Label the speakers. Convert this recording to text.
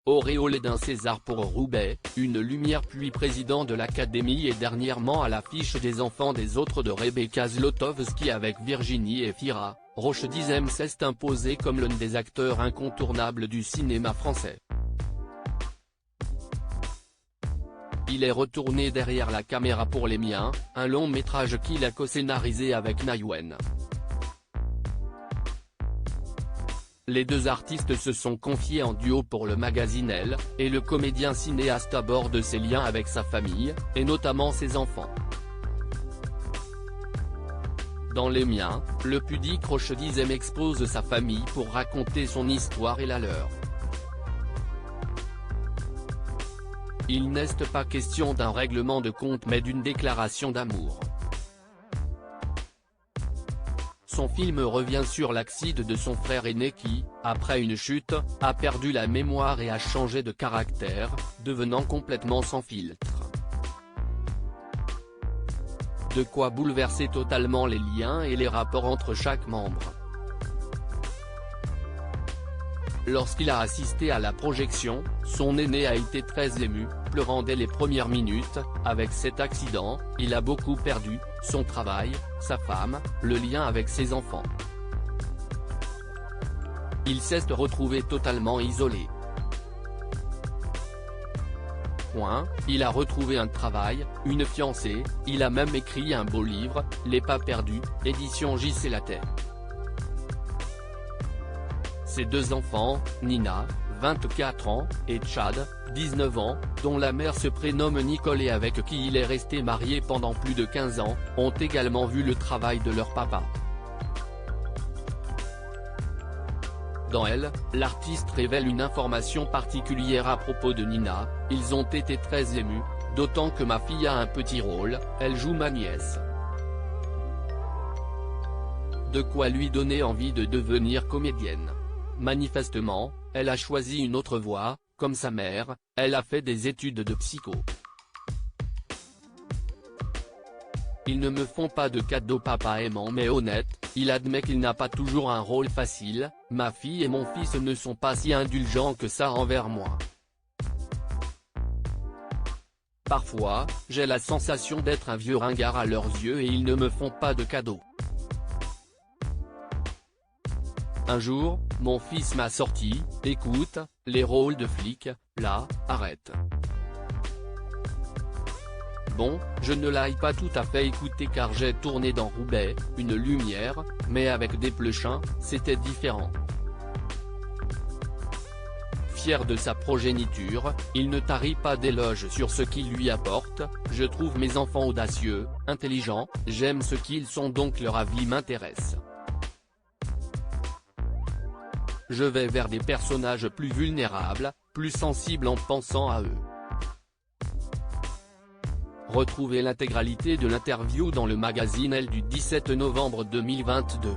Speaker 1: auréolé d'un César pour Roubaix, une lumière puis président de l'Académie et dernièrement à l'affiche des Enfants des autres de Rebecca Zlotowski avec Virginie Efira, Roche Dizem s'est imposé comme l'un des acteurs incontournables du cinéma français. Il est retourné derrière la caméra pour Les Miens, un long métrage qu'il a co-scénarisé avec Naywen. Les deux artistes se sont confiés en duo pour le magazine Elle, et le comédien cinéaste aborde ses liens avec sa famille, et notamment ses enfants. Dans Les Miens, le pudique Roche Dizem expose sa famille pour raconter son histoire et la leur. Il n'est pas question d'un règlement de compte mais d'une déclaration d'amour. Son film revient sur l'accident de son frère aîné qui, après une chute, a perdu la mémoire et a changé de caractère, devenant complètement sans filtre. De quoi bouleverser totalement les liens et les rapports entre chaque membre. Lorsqu'il a assisté à la projection, son aîné a été très ému, pleurant dès les premières minutes. Avec cet accident, il a beaucoup perdu, son travail, sa femme, le lien avec ses enfants. Il s'est retrouvé totalement isolé. Il a retrouvé un travail, une fiancée, il a même écrit un beau livre, Les Pas Perdus, édition J.C. Lattès. Ses deux enfants, Nina, 24 ans, et Chad, 19 ans, dont la mère se prénomme Nicole et avec qui il est resté marié pendant plus de 15 ans, ont également vu le travail de leur papa. Dans Elle, l'artiste révèle une information particulière à propos de Nina: ils ont été très émus, d'autant que ma fille a un petit rôle, elle joue ma nièce. De quoi lui donner envie de devenir comédienne. Manifestement, elle a choisi une autre voie, comme sa mère, elle a fait des études de psycho. Ils ne me font pas de cadeaux papa aimant mais honnête, il admet qu'il n'a pas toujours un rôle facile, ma fille et mon fils ne sont pas si indulgents que ça envers moi. Parfois, j'ai la sensation d'être un vieux ringard à leurs yeux et ils ne me font pas de cadeaux. Un jour, mon fils m'a sorti, écoute, les rôles de flic, là, arrête. Bon, je ne l'aille pas tout à fait écouter car j'ai tourné dans Roubaix, une lumière, mais avec des pleuchins, c'était différent. Fier de sa progéniture, il ne tarit pas d'éloges sur ce qu'il lui apporte. Je trouve mes enfants audacieux, intelligents, j'aime ce qu'ils sont donc leur avis m'intéresse. Je vais vers des personnages plus vulnérables, plus sensibles en pensant à eux. Retrouvez l'intégralité de l'interview dans le magazine Elle du 17 novembre 2022.